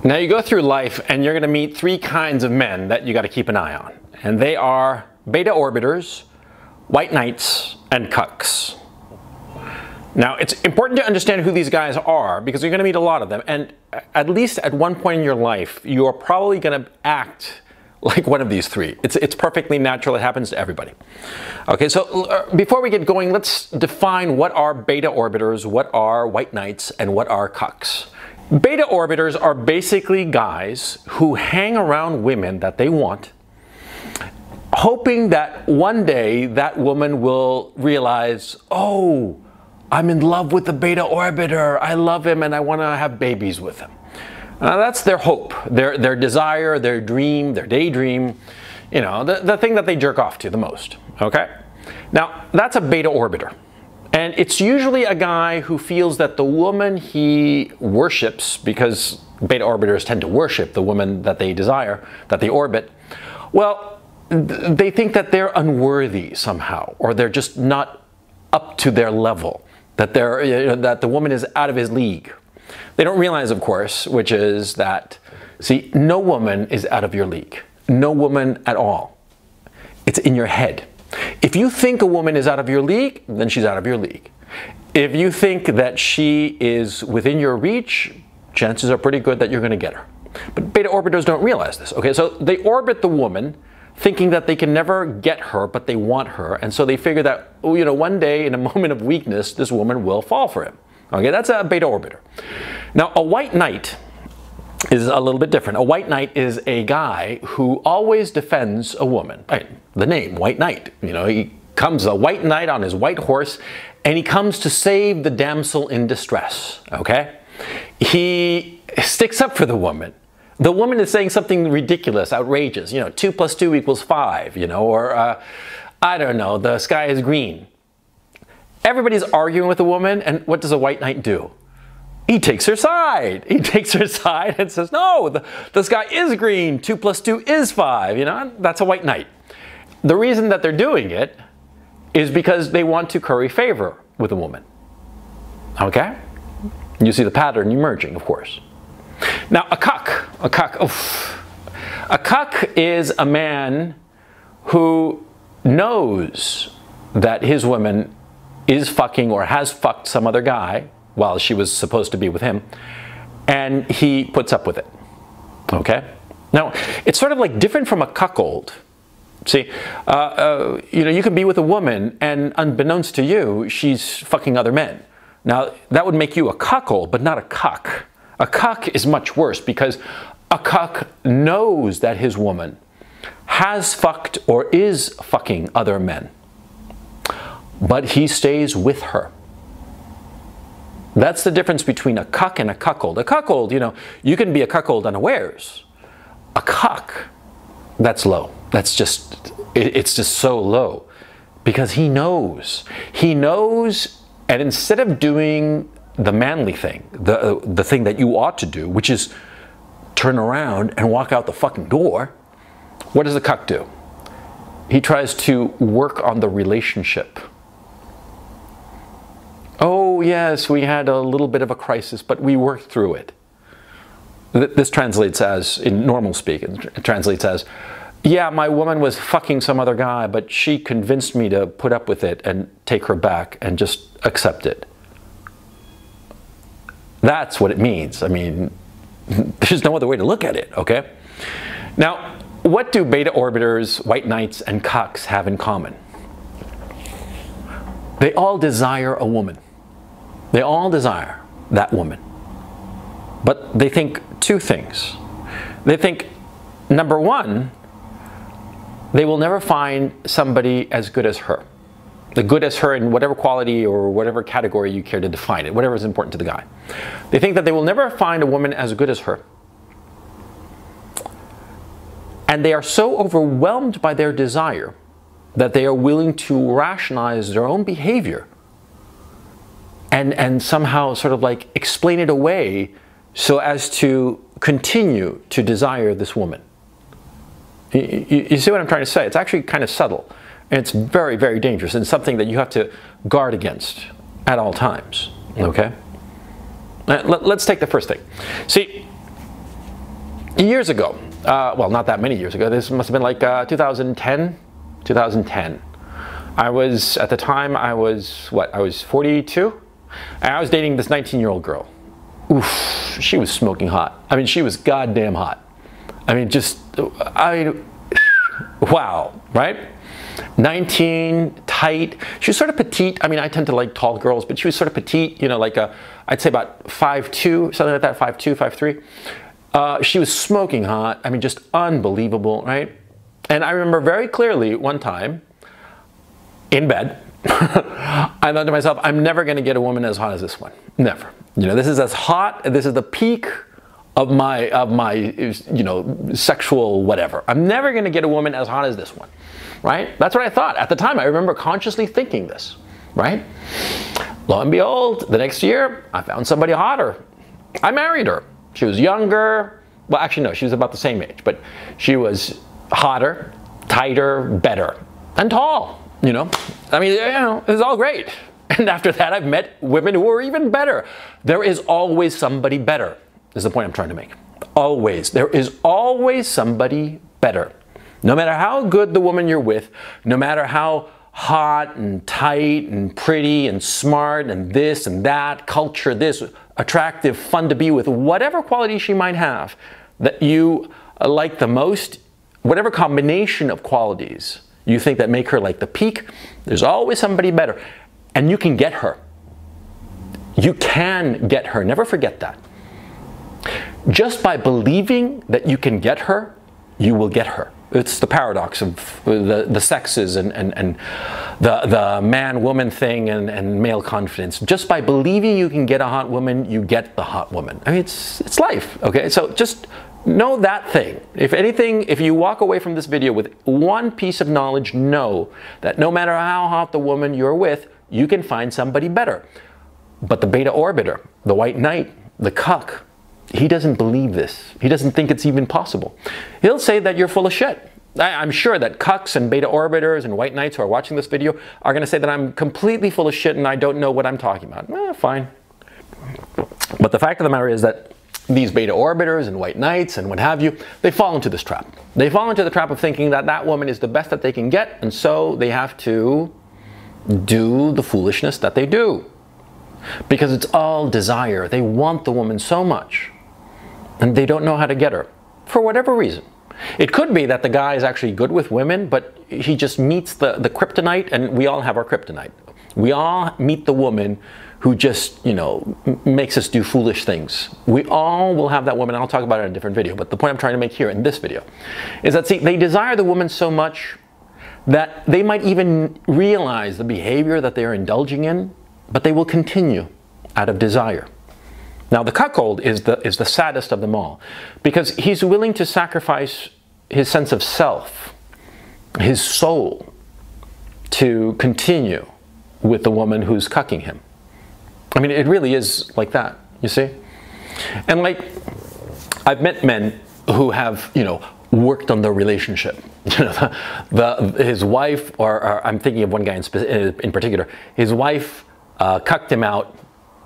Now you go through life and you're going to meet three kinds of men that you got to keep an eye on. And they are beta orbiters, white knights, and cucks. Now it's important to understand who these guys are because you're going to meet a lot of them. And at least at one point in your life, you're probably going to act like one of these three. It's perfectly natural. It happens to everybody. Okay, so before we get going, let's define what are beta orbiters, what are white knights, and what are cucks. Beta orbiters are basically guys who hang around women that they want, hoping that one day that woman will realize, oh, I'm in love with the beta orbiter. I love him and I want to have babies with him. That's their hope, their desire, their dream, their daydream, you know, the thing that they jerk off to the most, okay? Now, that's a beta orbiter. And it's usually a guy who feels that the woman he worships, because beta orbiters tend to worship the woman that they desire, that they orbit, well, they think that they're unworthy somehow, or they're just not up to their level, that that the woman is out of his league. They don't realize, of course, which is that, see, no woman is out of your league. No woman at all. It's in your head. If you think a woman is out of your league, then she's out of your league. If you think that she is within your reach, chances are pretty good that you're going to get her. But beta orbiters don't realize this. Okay, so they orbit the woman thinking that they can never get her, but they want her. And so they figure that, oh, you know, one day in a moment of weakness, this woman will fall for him. Okay, that's a beta orbiter. Now, a white knight is a little bit different. A white knight is a guy who always defends a woman. Right, the name, white knight. You know, he comes a white knight on his white horse, and he comes to save the damsel in distress, okay? He sticks up for the woman. The woman is saying something ridiculous, outrageous, you know, 2 + 2 = 5, you know, or I don't know, the sky is green. Everybody's arguing with a woman, and what does a white knight do? He takes her side. He takes her side and says, no, the sky is green, 2 + 2 = 5, you know, that's a white knight. The reason that they're doing it is because they want to curry favor with a woman, okay? You see the pattern emerging, of course. Now, a cuck is a man who knows that his woman is fucking or has fucked some other guy while she was supposed to be with him, and he puts up with it, okay? Now, it's sort of like different from a cuckold. See, you know, you can be with a woman and unbeknownst to you, she's fucking other men. Now, that would make you a cuckold, but not a cuck. A cuck is much worse because a cuck knows that his woman has fucked or is fucking other men, but he stays with her. That's the difference between a cuck and a cuckold. A cuckold, you know, you can be a cuckold unawares. A cuck, that's low. That's just, it's just so low because he knows. He knows, and instead of doing the manly thing, the thing that you ought to do, which is turn around and walk out the fucking door, what does the cuck do? He tries to work on the relationship. Oh yes, we had a little bit of a crisis, but we worked through it. This translates as, in normal speak, it translates as, yeah, my woman was fucking some other guy, but she convinced me to put up with it and take her back and just accept it. That's what it means. I mean, there's no other way to look at it, okay? Now, what do beta orbiters, white knights, and cucks have in common? They all desire a woman. They all desire that woman. But they think two things. They think, number one, they will never find somebody as good as her. The good as her in whatever quality or whatever category you care to define it, whatever is important to the guy. They think that they will never find a woman as good as her. And they are so overwhelmed by their desire that they are willing to rationalize their own behavior and somehow sort of like explain it away so as to continue to desire this woman. You see what I'm trying to say? It's actually kind of subtle. And it's very, very dangerous and something that you have to guard against at all times, okay? Let's take the first thing. See, Years ago, well, not that many years ago, this must have been like 2010. I was, at the time, I was 42? And I was dating this 19-year-old girl. Oof, she was smoking hot. I mean, she was goddamn hot. I mean, wow, right? 19, tight. She was sort of petite. I mean, I tend to like tall girls, but she was sort of petite, you know, like I'd say about 5'2", something like that, 5'2", 5'3". She was smoking hot. I mean, just unbelievable, right? And I remember very clearly one time in bed, I thought to myself, I'm never going to get a woman as hot as this one. Never. You know, this is as hot. This is the peak of my you know, sexual whatever. I'm never going to get a woman as hot as this one, right? That's what I thought at the time. I remember consciously thinking this, right? Lo and behold, the next year, I found somebody hotter. I married her. She was younger. Well, actually, no, she was about the same age, but she was hotter, tighter, better, and tall, you know. I mean, you know, it was all great. And after that, I've met women who are even better. There is always somebody better, is the point I'm trying to make. Always. There is always somebody better. No matter how good the woman you're with, no matter how hot and tight and pretty and smart and this and that, culture this, attractive, fun to be with, whatever quality she might have that you like the most, whatever combination of qualities you think that make her like the peak, there's always somebody better. And you can get her. You can get her. Never forget that. Just by believing that you can get her, you will get her. It's the paradox of the sexes and the man-woman thing and male confidence. Just by believing you can get a hot woman, you get the hot woman. I mean, it's life, okay? So just know that thing. If anything, if you walk away from this video with one piece of knowledge, know that no matter how hot the woman you're with, you can find somebody better. But the beta orbiter, the white knight, the cuck, he doesn't believe this. He doesn't think it's even possible. He'll say that you're full of shit. I'm sure that cucks and beta orbiters and white knights who are watching this video are going to say that I'm completely full of shit and I don't know what I'm talking about. Fine. But the fact of the matter is that these beta orbiters and white knights and what have you, they fall into this trap. They fall into the trap of thinking that that woman is the best that they can get, and so they have to do the foolishness that they do. Because it's all desire. They want the woman so much, and they don't know how to get her, for whatever reason. It could be that the guy is actually good with women, but he just meets the kryptonite, and we all have our kryptonite. We all meet the woman who just, you know, makes us do foolish things. We all will have that woman. I'll talk about it in a different video, but the point I'm trying to make here in this video is that, see, they desire the woman so much that they might even realize the behavior that they are indulging in, but they will continue out of desire. Now, the cuckold is the saddest of them all, because he's willing to sacrifice his sense of self, his soul, to continue with the woman who's cucking him. I mean, it really is like that, you see? And like, I've met men who have, you know, worked on their relationship. You know, his wife, or I'm thinking of one guy in particular, his wife cucked him out,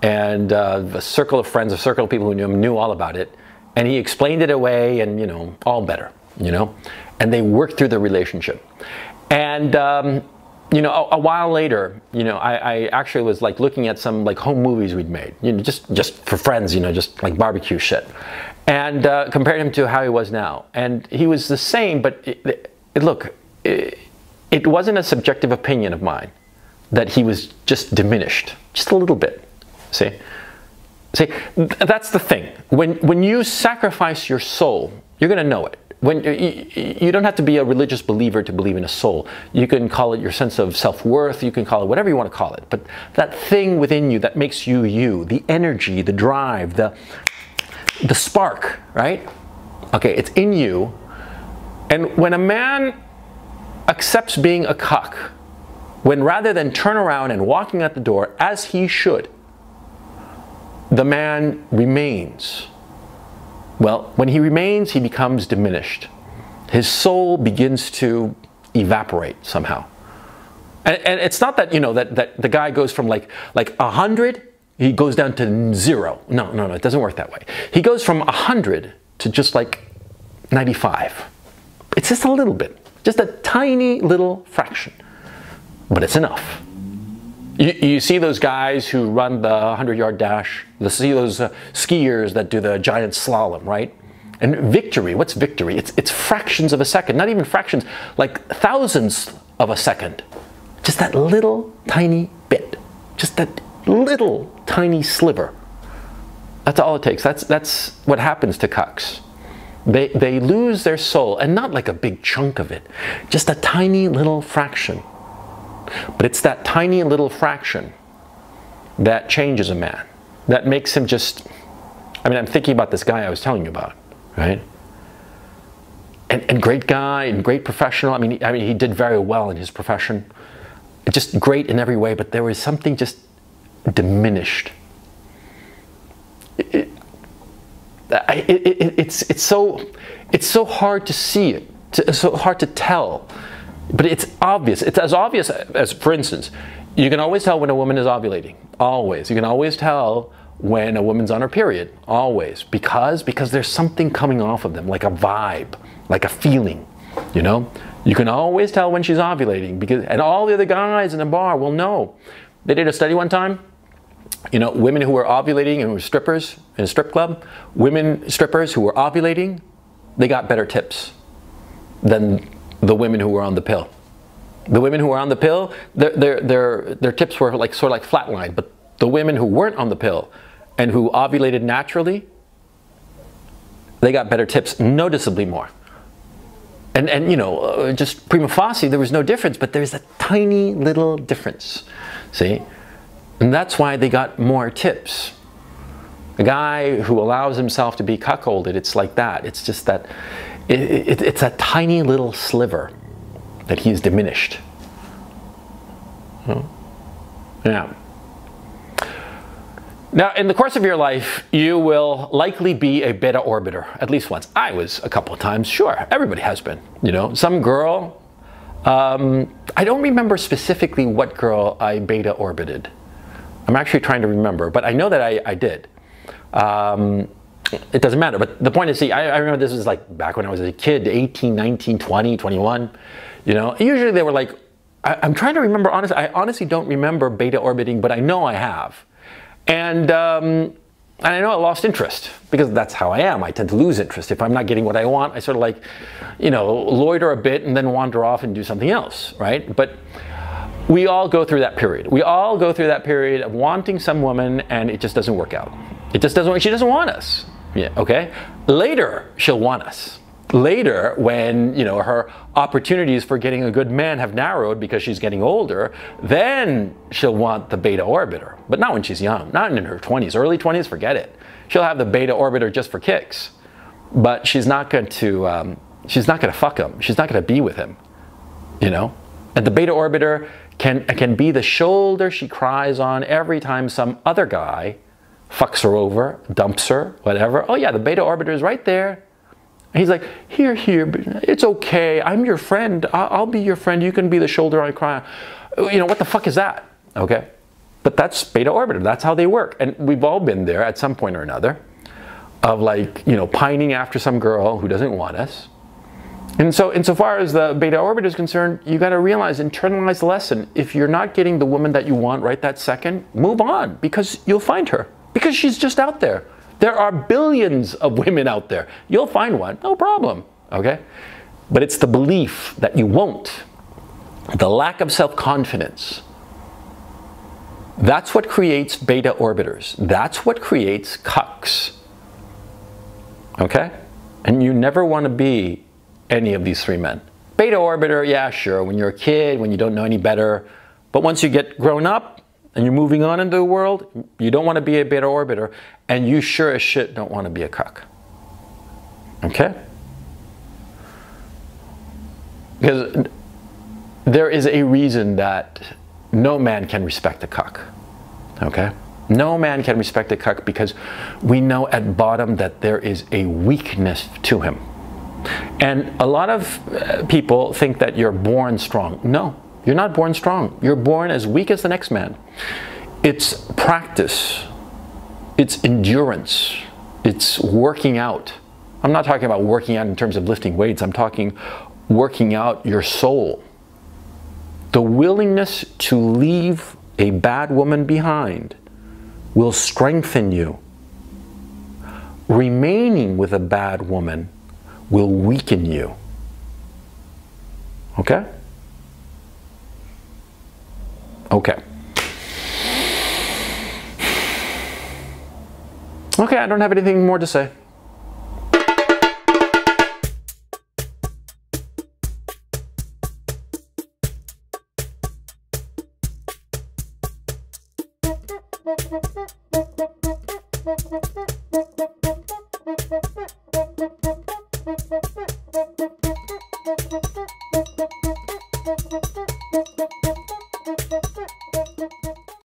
and a circle of friends, a circle of people who knew him knew all about it, and he explained it away, and, you know, all better, you know, and they worked through the relationship. And you know, a while later, you know, I actually was like looking at some like home movies we'd made, you know, just for friends, you know, just like barbecue shit, and compared him to how he was now, and he was the same, but look, it wasn't a subjective opinion of mine that he was just diminished, just a little bit. See, that's the thing. When you sacrifice your soul, you're going to know it. When you don't have to be a religious believer to believe in a soul. You can call it your sense of self-worth. You can call it whatever you want to call it. But that thing within you that makes you you, the energy, the drive, the spark, right? Okay, it's in you. And when a man accepts being a cuck, when rather than turn around and walking out the door as he should, the man remains. Well, when he remains, he becomes diminished. His soul begins to evaporate somehow. And it's not that, you know, that the guy goes from like 100, he goes down to 0. No, it doesn't work that way. He goes from 100 to just like 95. It's just a little bit, just a tiny little fraction, but it's enough. You see those guys who run the 100-yard dash, you see those skiers that do the giant slalom, right? And victory, what's victory? It's fractions of a second, not even fractions, like thousandths of a second. Just that little tiny bit, just that little tiny sliver. That's all it takes. That's what happens to cucks. They lose their soul, and not like a big chunk of it, just a tiny little fraction. But it's that tiny little fraction that changes a man, that makes him just, I mean, I'm thinking about this guy I was telling you about, right? And great guy and great professional. I mean, he did very well in his profession. Just great in every way, but there was something just diminished. It's so hard to see it. It's so hard to tell. But it's obvious. It's as obvious as, for instance, you can always tell when a woman is ovulating. Always. You can always tell when a woman's on her period. Always. Because there's something coming off of them, like a vibe, like a feeling, you know? You can always tell when she's ovulating, because, and all the other guys in the bar will know. They did a study one time. You know, women who were ovulating and were strippers in a strip club, women strippers who were ovulating, they got better tips than the women who were on the pill. The women who were on the pill, their tips were like sort of like flatline, but the women who weren't on the pill and who ovulated naturally, they got better tips, noticeably more. And you know, just prima facie, there was no difference, but there's a tiny little difference, see? And that's why they got more tips. A guy who allows himself to be cuckolded, it's like that. It's just that, it's a tiny little sliver that he's diminished. Yeah. Now, in the course of your life, you will likely be a beta orbiter, at least once. I was a couple of times, sure. Everybody has been, you know. Some girl, I don't remember specifically what girl I beta orbited. I'm actually trying to remember, but I know that I did. It doesn't matter, but the point is, see, I remember this was like back when I was a kid, 18, 19, 20, 21, you know. Usually they were like, I'm trying to remember, honestly, I honestly don't remember beta orbiting, but I know I have. And I know I lost interest, because that's how I am. I tend to lose interest. If I'm not getting what I want, I sort of like, you know, loiter a bit and then wander off and do something else, right? But we all go through that period. We all go through that period of wanting some woman, and it just doesn't work out. It just doesn't work. She doesn't want us. Yeah, okay? Later, she'll want us. Later, when, you know, her opportunities for getting a good man have narrowed because she's getting older, then she'll want the beta orbiter. But not when she's young, not in her 20s, early 20s, forget it. She'll have the beta orbiter just for kicks, but she's not going to fuck him. She's not going to be with him, you know? And the beta orbiter can be the shoulder she cries on every time some other guy fucks her over, dumps her, whatever. Oh yeah, the beta orbiter is right there. And he's like, here, it's okay. I'm your friend. I'll be your friend. You can be the shoulder I cry on. You know, what the fuck is that? Okay? But that's beta orbiter. That's how they work. And we've all been there at some point or another of, like, you know, pining after some girl who doesn't want us. And so insofar as the beta orbiter is concerned, you got to realize, internalize the lesson. If you're not getting the woman that you want right that second, move on, because you'll find her. Because she's just out there. There are billions of women out there. You'll find one, no problem, okay? But it's the belief that you won't, the lack of self-confidence. That's what creates beta orbiters. That's what creates cucks, okay? And you never want to be any of these three men. Beta orbiter, yeah, sure, when you're a kid, when you don't know any better. But once you get grown up, and you're moving on into the world, you don't want to be a beta orbiter, and you sure as shit don't want to be a cuck. Okay? Because there is a reason that no man can respect a cuck. Okay? No man can respect a cuck, because we know at bottom that there is a weakness to him. And a lot of people think that you're born strong. No. You're not born strong. You're born as weak as the next man. It's practice. It's endurance. It's working out. I'm not talking about working out in terms of lifting weights. I'm talking working out your soul. The willingness to leave a bad woman behind will strengthen you. Remaining with a bad woman will weaken you. Okay? Okay. Okay, I don't have anything more to say. Thank you.